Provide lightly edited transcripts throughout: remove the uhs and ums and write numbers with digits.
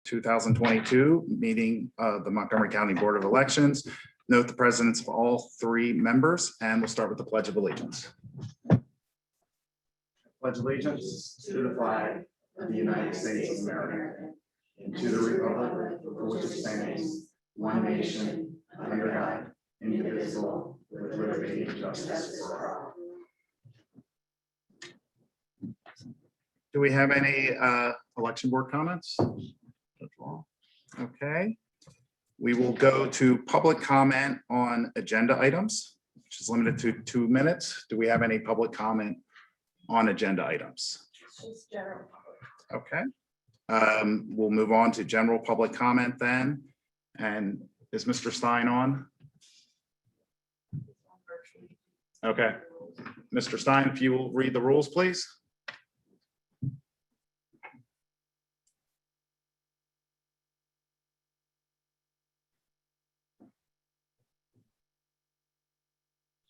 2022 meeting of the Montgomery County Board of Elections. Note the presence of all three members, and we'll start with the Pledge of Allegiance. Pledge allegiance to the flag of the United States of America and to the republic for which it stands, one nation, under God, indivisible, with liberty and justice for all. Do we have any election board comments? Okay. We will go to public comment on agenda items, which is limited to 2 minutes. Do we have any public comment on agenda items? Just general public. Okay. We'll move on to general public comment then. And is Mr. Stein on? Okay. Mr. Stein, if you will read the rules, please.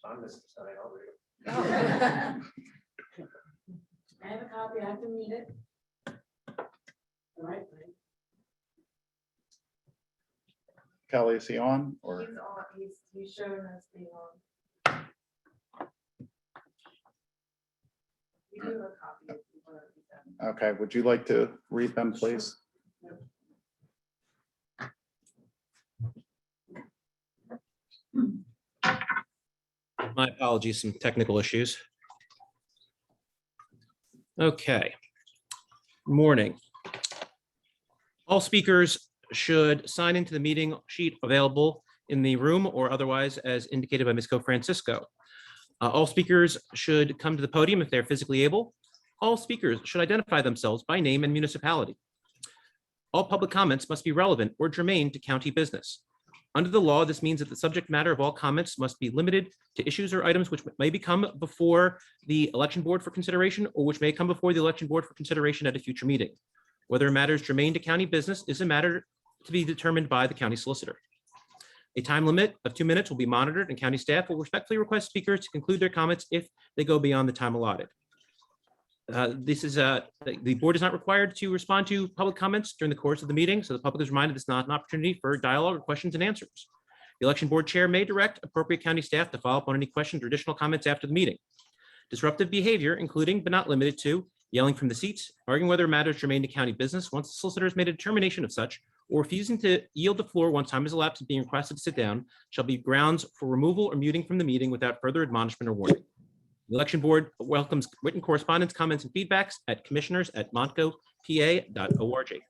I have a copy, I can read it. All right. Kelly, is he on? Or He's on, he's showing us being on. We do have a copy if you want to read them. okay, would you like to read them, please? My apologies, some technical issues. Okay. Morning. All speakers should sign into the meeting sheet available in the room or otherwise as indicated by Ms. Francisco. All speakers should come to the podium if they're physically able. All speakers should identify themselves by name and municipality. All public comments must be relevant or germane to county business. Under the law, this means that the subject matter of all comments must be limited to issues or items which may come before the election board for consideration or which may come before the election board for consideration at a future meeting. Whether a matter is germane to county business is a matter to be determined by the county solicitor. A time limit of 2 minutes will be monitored, and county staff will respectfully request speakers to conclude their comments if they go beyond the time allotted. The board is not required to respond to public comments during the course of the meeting, so the public is reminded it's not an opportunity for dialogue or questions and answers. The election board chair may direct appropriate county staff to follow up on any questions or additional comments after the meeting. Disruptive behavior, including but not limited to yelling from the seats, arguing whether a matter is germane to county business once the solicitor has made a determination of such, or refusing to yield the floor once time has elapsed and being requested to sit down, shall be grounds for removal or muting from the meeting without further admonishment or warning. The election board welcomes written correspondence, comments, and feedbacks at commissioners@montgopa.org.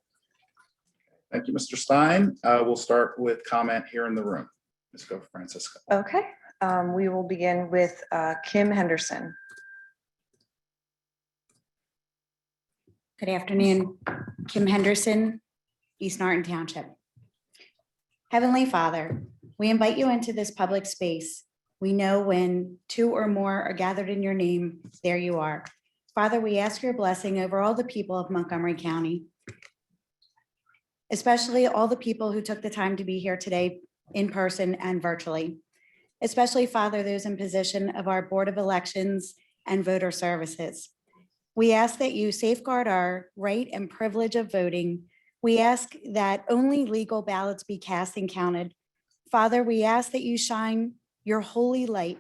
Thank you, Mr. Stein. We'll start with comment here in the room. Ms. Francisco. Okay, we will begin with Kim Henderson. Good afternoon, Kim Henderson, East Norton Township. Heavenly Father, we invite you into this public space. We know when 2 or more are gathered in your name, there you are. Father, we ask your blessing over all the people of Montgomery County, especially all the people who took the time to be here today in person and virtually. Especially, Father, those in position of our Board of Elections and Voter Services. We ask that you safeguard our right and privilege of voting. We ask that only legal ballots be cast and counted. Father, we ask that you shine your holy light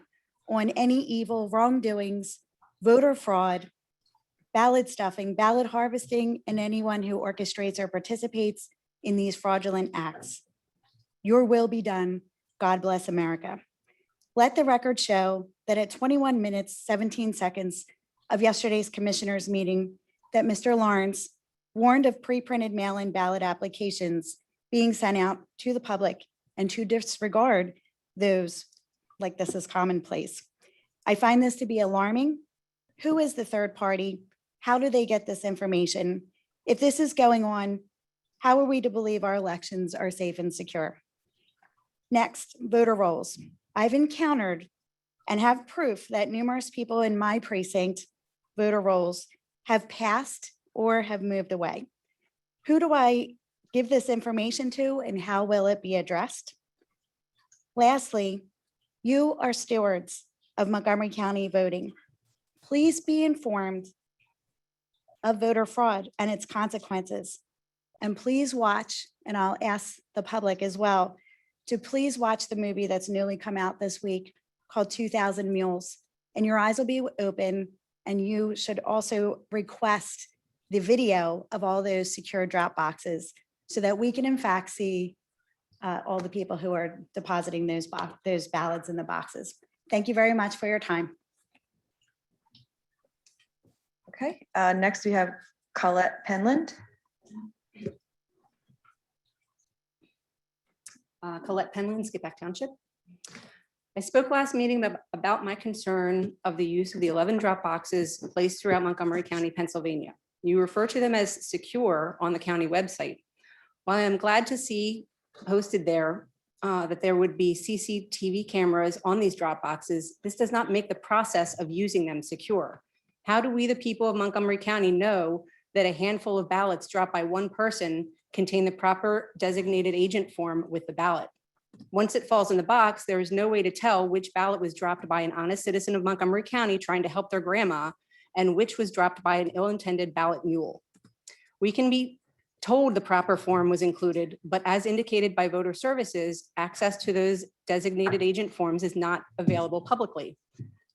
on any evil wrongdoings, voter fraud, ballot stuffing, ballot harvesting, and anyone who orchestrates or participates in these fraudulent acts. Your will be done. God bless America. Let the record show that at 21 minutes, 17 seconds of yesterday's commissioners meeting, that Mr. Lawrence warned of pre-printed mail-in ballot applications being sent out to the public and to disregard those like this is commonplace. I find this to be alarming. Who is the third party? How do they get this information? If this is going on, how are we to believe our elections are safe and secure? Next, voter rolls. I've encountered and have proof that numerous people in my precinct voter rolls have passed or have moved away. Who do I give this information to and how will it be addressed? Lastly, you are stewards of Montgomery County voting. Please be informed of voter fraud and its consequences. And please watch, and I'll ask the public as well, to please watch the movie that's newly come out this week called 2000 Mules. And your eyes will be open, and you should also request the video of all those secure drop boxes so that we can in fact see all the people who are depositing those ballots in the boxes. Thank you very much for your time. Okay, next we have Colette Penland. Colette Penland, Skippack Township. I spoke last meeting about my concern of the use of the 11 drop boxes placed throughout Montgomery County, Pennsylvania. You refer to them as secure on the county website. While I'm glad to see posted there that there would be CCTV cameras on these drop boxes, this does not make the process of using them secure. How do we, the people of Montgomery County, know that a handful of ballots dropped by one person contain the proper designated agent form with the ballot? Once it falls in the box, there is no way to tell which ballot was dropped by an honest citizen of Montgomery County trying to help their grandma and which was dropped by an ill-intended ballot mule. We can be told the proper form was included, but as indicated by voter services, access to those designated agent forms is not available publicly.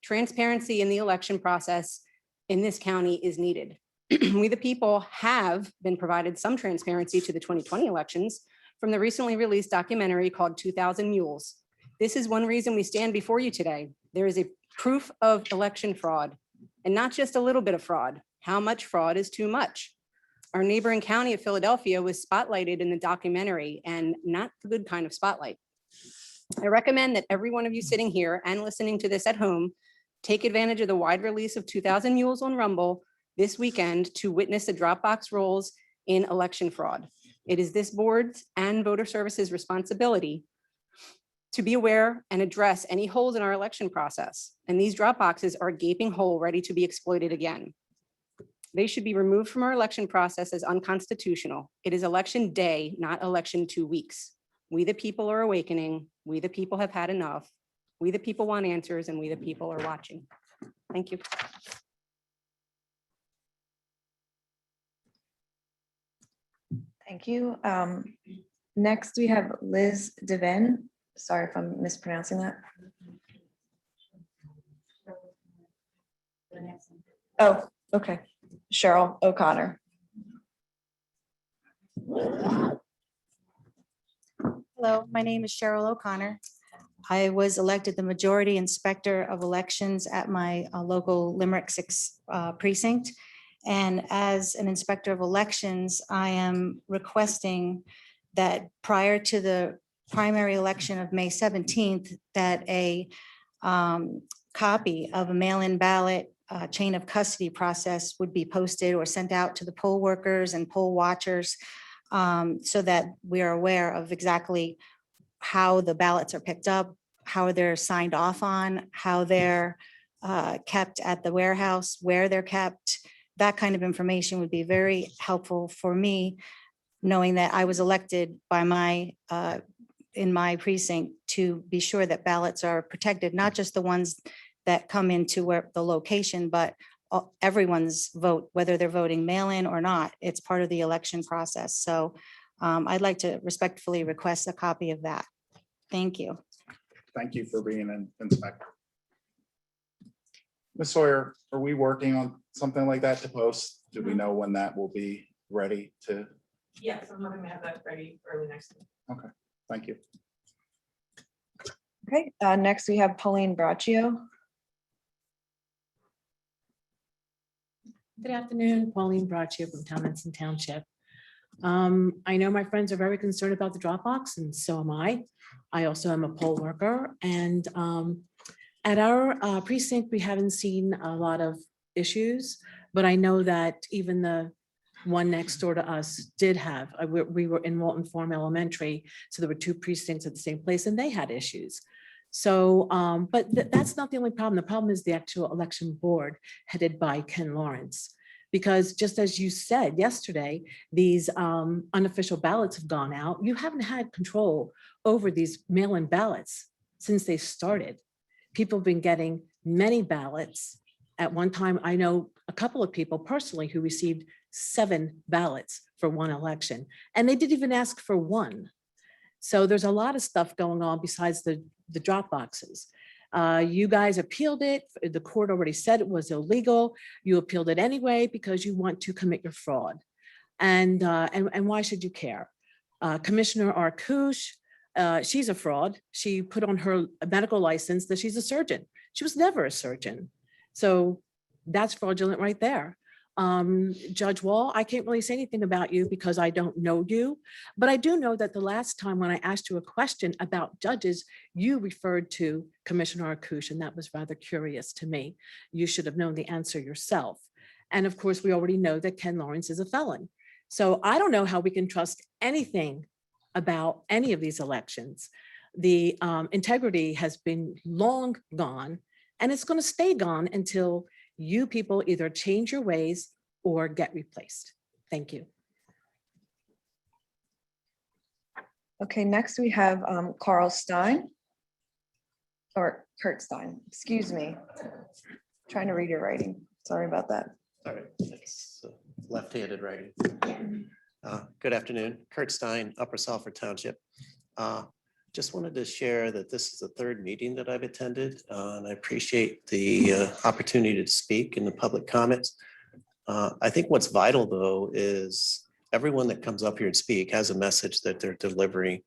Transparency in the election process in this county is needed. We, the people, have been provided some transparency to the 2020 elections from the recently released documentary called 2000 Mules. This is one reason we stand before you today. There is a proof of election fraud, and not just a little bit of fraud. How much fraud is too much? Our neighboring county of Philadelphia was spotlighted in the documentary, and not the good kind of spotlight. I recommend that every one of you sitting here and listening to this at home take advantage of the wide release of 2000 Mules on Rumble this weekend to witness the Dropbox rolls in election fraud. It is this board's and voter services responsibility to be aware and address any holes in our election process. And these drop boxes are a gaping hole ready to be exploited again. They should be removed from our election process as unconstitutional. It is election day, not election 2 weeks. We, the people, are awakening. We, the people, have had enough. We, the people, want answers, and we, the people, are watching. Thank you. Thank you. Next, we have Liz Devin. Sorry if I'm mispronouncing that. Oh, okay. Cheryl O'Connor. Hello, my name is Cheryl O'Connor. I was elected the majority inspector of elections at my local Limerick 6 precinct. And as an inspector of elections, I am requesting that prior to the primary election of May 17th, that a copy of a mail-in ballot chain of custody process would be posted or sent out to the poll workers and poll watchers so that we are aware of exactly how the ballots are picked up, how they're signed off on, how they're kept at the warehouse, where they're kept. That kind of information would be very helpful for me, knowing that I was elected by in my precinct to be sure that ballots are protected, not just the ones that come into where the location, but everyone's vote, whether they're voting mail-in or not. It's part of the election process. So I'd like to respectfully request a copy of that. Thank you. Thank you for being an inspector. Ms. Sawyer, are we working on something like that to post? Do we know when that will be ready to? Yes, I'm hoping to have that ready early next week. Okay, thank you. Okay, next we have Pauline Braccio. Good afternoon, Pauline Braccio from Townsend Township. I know my friends are very concerned about the Dropbox, and so am I. I also am a poll worker, and at our precinct, we haven't seen a lot of issues, but I know that even the one next door to us did have. We were in Walton Farm Elementary, so there were 2 precincts at the same place, and they had issues. So, but that's not the only problem. The problem is the actual election board headed by Ken Lawrence. Because just as you said yesterday, these unofficial ballots have gone out. You haven't had control over these mail-in ballots since they started. People have been getting many ballots. At one time, I know a couple of people personally who received 7 ballots for one election. And they didn't even ask for one. So there's a lot of stuff going on besides the drop boxes. You guys appealed it. The court already said it was illegal. You appealed it anyway because you want to commit your fraud. And why should you care? Commissioner Arcouche, she's a fraud. She put on her medical license that she's a surgeon. She was never a surgeon. So that's fraudulent right there. Judge Wall, I can't really say anything about you because I don't know you, but I do know that the last time when I asked you a question about judges, you referred to Commissioner Arcouche, and that was rather curious to me. You should have known the answer yourself. And of course, we already know that Ken Lawrence is a felon. So I don't know how we can trust anything about any of these elections. The integrity has been long gone, and it's going to stay gone until you people either change your ways or get replaced. Thank you. Okay, next we have Carl Stein. Or Kurt Stein, excuse me. Trying to read your writing. Sorry about that. All right, it's left-handed writing. Good afternoon, Kurt Stein, Upper Salford Township. Just wanted to share that this is the third meeting that I've attended, and I appreciate the opportunity to speak in the public comments. I think what's vital, though, is everyone that comes up here and speak has a message that they're delivering,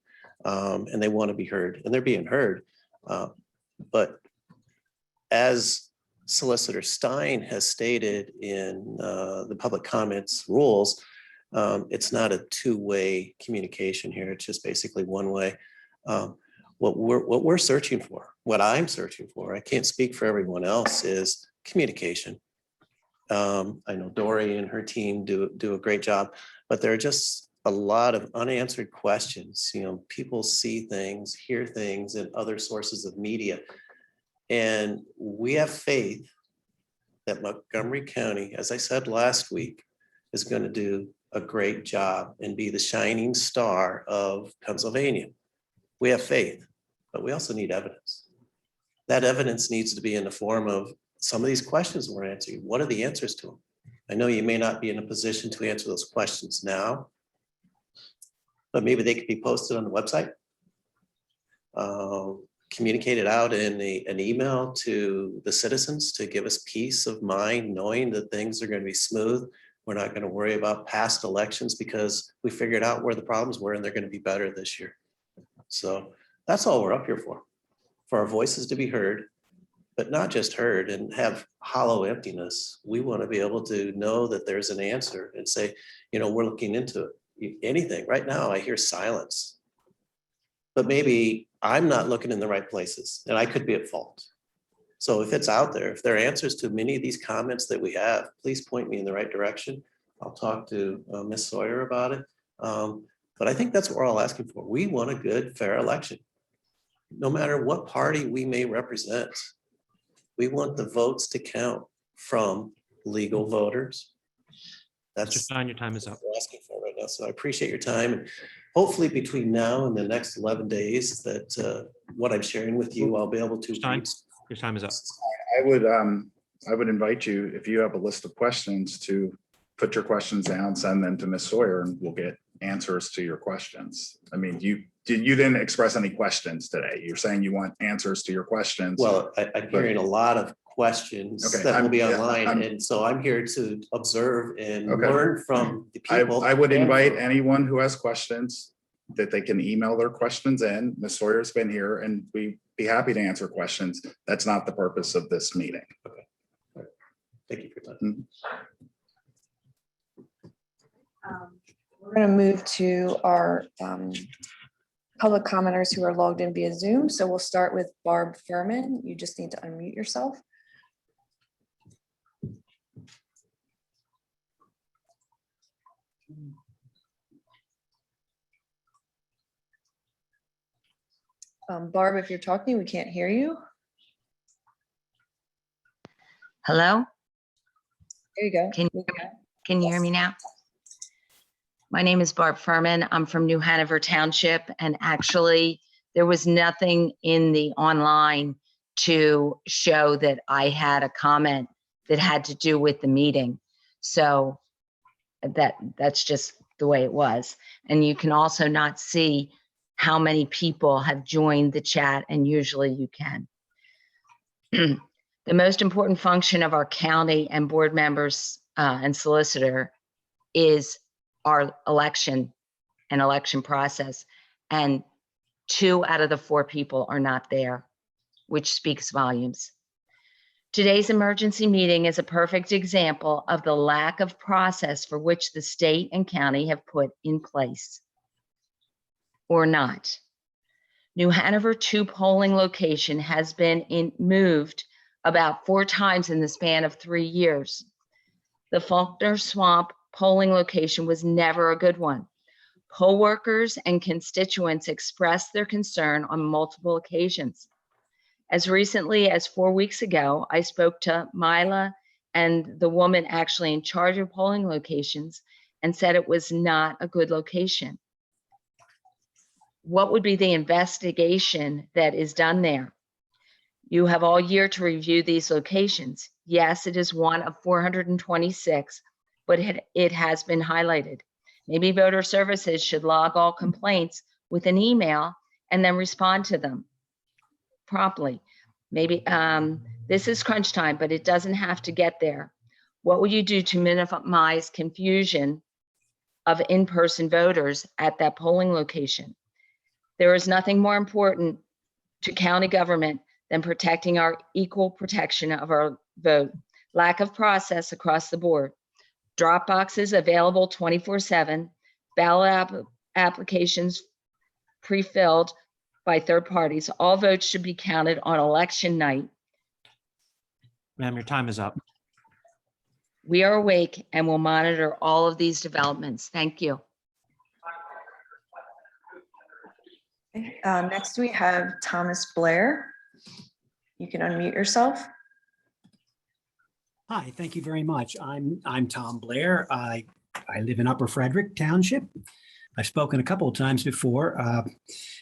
and they want to be heard, and they're being heard. But as Solicitor Stein has stated in the public comments rules, it's not a two-way communication here. It's just basically one way. What we're searching for, what I'm searching for, I can't speak for everyone else, is communication. I know Dori and her team do a great job, but there are just a lot of unanswered questions. You know, people see things, hear things in other sources of media. And we have faith that Montgomery County, as I said last week, is going to do a great job and be the shining star of Pennsylvania. We have faith, but we also need evidence. That evidence needs to be in the form of some of these questions we're answering. What are the answers to them? I know you may not be in a position to answer those questions now, but maybe they could be posted on the website, communicated out in an email to the citizens to give us peace of mind, knowing that things are going to be smooth. We're not going to worry about past elections because we figured out where the problems were and they're going to be better this year. So that's all we're up here for our voices to be heard, but not just heard and have hollow emptiness. We want to be able to know that there's an answer and say, you know, we're looking into it. Anything. Right now, I hear silence, but maybe I'm not looking in the right places and I could be at fault. So if it's out there, if there are answers to many of these comments that we have, please point me in the right direction. I'll talk to Ms. Sawyer about it. But I think that's what we're all asking for. We want a good, fair election. No matter what party we may represent, we want the votes to count from legal voters. Mr. That's Stein, your time is up. what we're asking for right now. So I appreciate your time. And hopefully between now and the next 11 days that what I'm sharing with you, I'll be able to. Stein, your time is up. I would invite you, if you have a list of questions, to put your questions down, send them to Ms. Sawyer, and we'll get answers to your questions. I mean, you didn't express any questions today. You're saying you want answers to your questions. Well, I'm hearing a lot of questions Okay, that will be yeah, online. And so I'm here to observe and Okay. learn from the people. I would and invite from- anyone who has questions that they can email their questions in. Ms. Sawyer's been here and we'd be happy to answer questions. That's not the purpose of this meeting. Thank you for your time. We're going to move to our public commenters who are logged in via Zoom. So we'll start with Barb Furman. You just need to unmute yourself. Barb, if you're talking, we can't hear you. Hello, There you go. can you hear me now? My name is Barb Furman. I'm from New Hanover Township, and actually there was nothing in the online to show that I had a comment that had to do with the meeting. So that's just the way it was. And you can also not see how many people have joined the chat, and usually you can. The most important function of our county and board members and solicitor is our election and election process. And 2 out of the 4 people are not there, which speaks volumes. Today's emergency meeting is a perfect example of the lack of process for which the state and county have put in place or not. New Hanover 2 polling location has been moved about 4 times in the span of 3 years. The Faulkner Swamp polling location was never a good one. Poll workers and constituents expressed their concern on multiple occasions. As recently as 4 weeks ago, I spoke to Mila and the woman actually in charge of polling locations and said it was not a good location. What would be the investigation that is done there? You have all year to review these locations. Yes, it is one of 426, but it has been highlighted. Maybe voter services should log all complaints with an email and then respond to them promptly. Maybe this is crunch time, but it doesn't have to get there. What will you do to minimize confusion of in-person voters at that polling location? There is nothing more important to county government than protecting our equal protection of our vote. Lack of process across the board. Drop boxes available 24/7, ballot applications pre-filled by third parties. All votes should be counted on election night. Ma'am, your time is up. We are awake and will monitor all of these developments. Thank you. Next, we have Thomas Blair. You can unmute yourself. Hi, thank you very much. I'm Tom Blair. I live in Upper Frederick Township. I've spoken a couple of times before,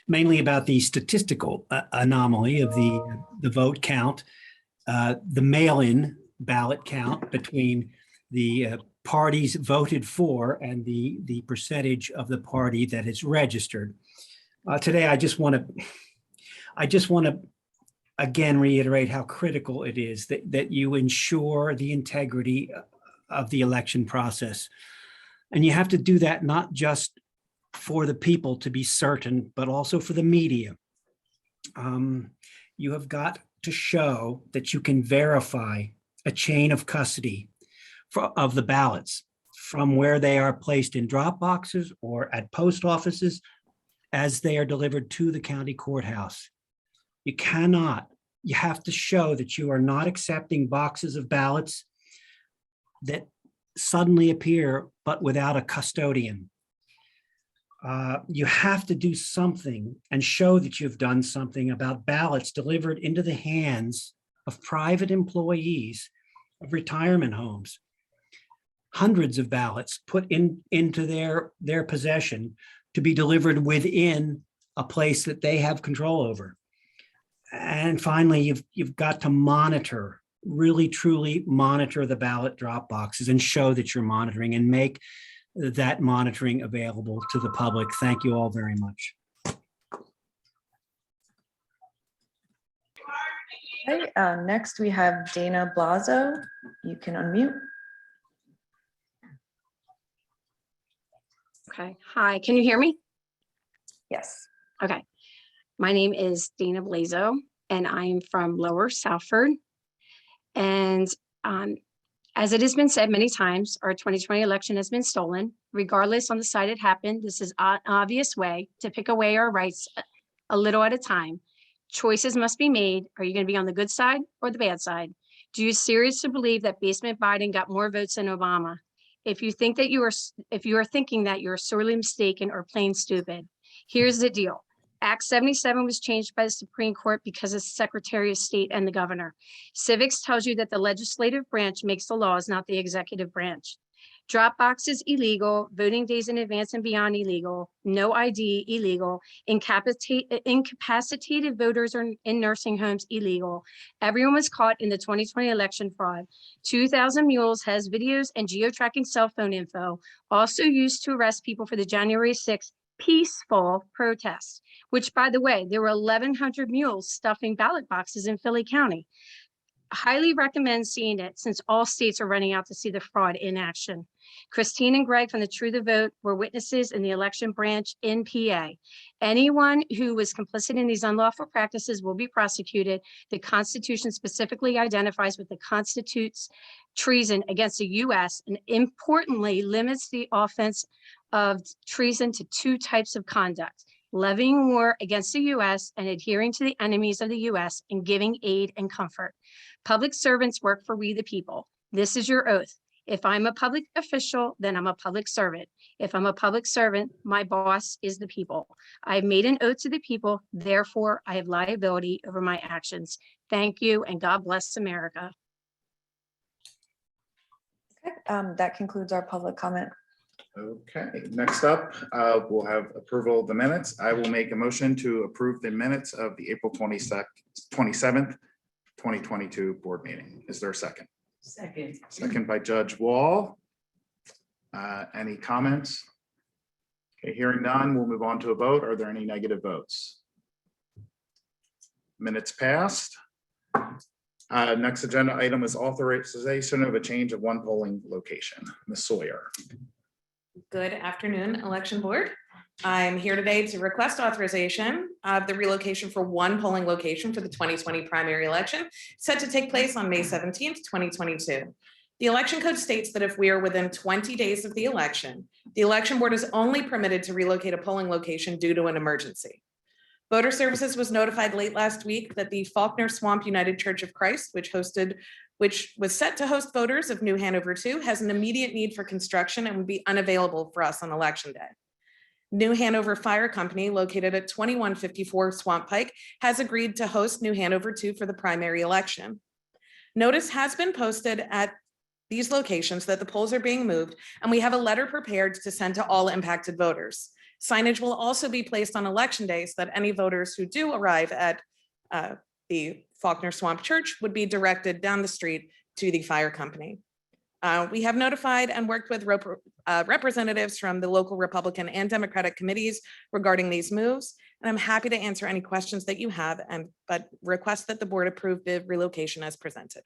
mainly about the statistical anomaly of the vote count, the mail-in ballot count between the parties voted for and the percentage of the party that is registered. Today, I just want to again reiterate how critical it is that you ensure the integrity of the election process. And you have to do that not just for the people to be certain, but also for the media. You have got to show that you can verify a chain of custody of the ballots from where they are placed in drop boxes or at post offices as they are delivered to the county courthouse. You have to show that you are not accepting boxes of ballots that suddenly appear, but without a custodian. You have to do something and show that you've done something about ballots delivered into the hands of private employees of retirement homes. Hundreds of ballots put into their possession to be delivered within a place that they have control over. And finally, you've got to monitor, really truly monitor the ballot drop boxes and show that you're monitoring and make that monitoring available to the public. Thank you all very much. Okay, next we have Dana Blazo. You can unmute. Okay, hi, can you hear me? Yes. Okay, my name is Dana Blazo and I am from Lower Southford. And as it has been said many times, our 2020 election has been stolen. Regardless on the side it happened, this is an obvious way to pick away our rights a little at a time. Choices must be made. Are you going to be on the good side or the bad side? Do you seriously believe that basement Biden got more votes than Obama? If you are thinking that, you're sorely mistaken or plain stupid. Here's the deal. Act 77 was changed by the Supreme Court because of the Secretary of State and the governor. Civics tells you that the legislative branch makes the laws, not the executive branch. Drop boxes illegal, voting days in advance and beyond illegal, no ID illegal, incapacitated voters are in nursing homes illegal. Everyone was caught in the 2020 election fraud. 2,000 Mules has videos and geo-tracking cell phone info, also used to arrest people for the January 6th peaceful protest, which, by the way, there were 1,100 mules stuffing ballot boxes in Philly County. Highly recommend seeing it since all states are running out to see the fraud in action. Christine and Greg from the True the Vote were witnesses in the election branch in PA. Anyone who was complicit in these unlawful practices will be prosecuted. The Constitution specifically identifies what constitutes treason against the U.S. and importantly limits the offense of treason to 2 types of conduct: levying war against the U.S. and adhering to the enemies of the U.S. and giving aid and comfort. Public servants work for we the people. This is your oath. If I'm a public official, then I'm a public servant. If I'm a public servant, my boss is the people. I've made an oath to the people, therefore I have liability over my actions. Thank you and God bless America. That concludes our public comment. Okay, next up, we'll have approval of the minutes. I will make a motion to approve the minutes of the April 27th, 2022 board meeting. Is there a second? Second. Second by Judge Wall. Any comments? Okay, hearing none, we'll move on to a vote. Are there any negative votes? Minutes passed. Next agenda item is authorization of a change of 1 polling location. Ms. Sawyer. Good afternoon, Election Board. I'm here today to request authorization of the relocation for 1 polling location for the 2020 primary election set to take place on May 17th, 2022. The election code states that if we are within 20 days of the election, the election board is only permitted to relocate a polling location due to an emergency. Voter Services was notified late last week that the Faulkner Swamp United Church of Christ, which was set to host voters of New Hanover 2, has an immediate need for construction and would be unavailable for us on election day. New Hanover Fire Company, located at 2154 Swamp Pike, has agreed to host New Hanover 2 for the primary election. Notice has been posted at these locations that the polls are being moved, and we have a letter prepared to send to all impacted voters. Signage will also be placed on election day so that any voters who do arrive at the Faulkner Swamp Church would be directed down the street to the fire company. We have notified and worked with representatives from the local Republican and Democratic committees regarding these moves, and I'm happy to answer any questions that you have, but request that the board approve the relocation as presented.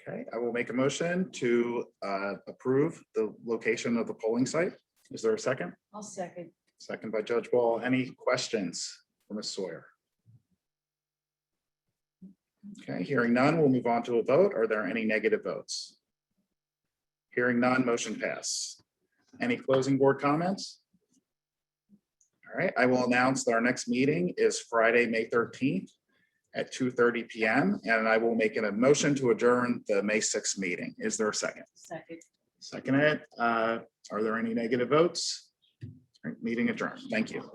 Okay, I will make a motion to approve the location of the polling site. Is there a second? I'll second. Second by Judge Wall. Any questions for Ms. Sawyer? Okay, hearing none, we'll move on to a vote. Are there any negative votes? Hearing none, motion pass. Any closing board comments? All right, I will announce that our next meeting is Friday, May 13th at 2:30 p.m. and I will make a motion to adjourn the May 6th meeting. Is there a second? Second. Second it. Are there any negative votes? All right, meeting adjourned. Thank you.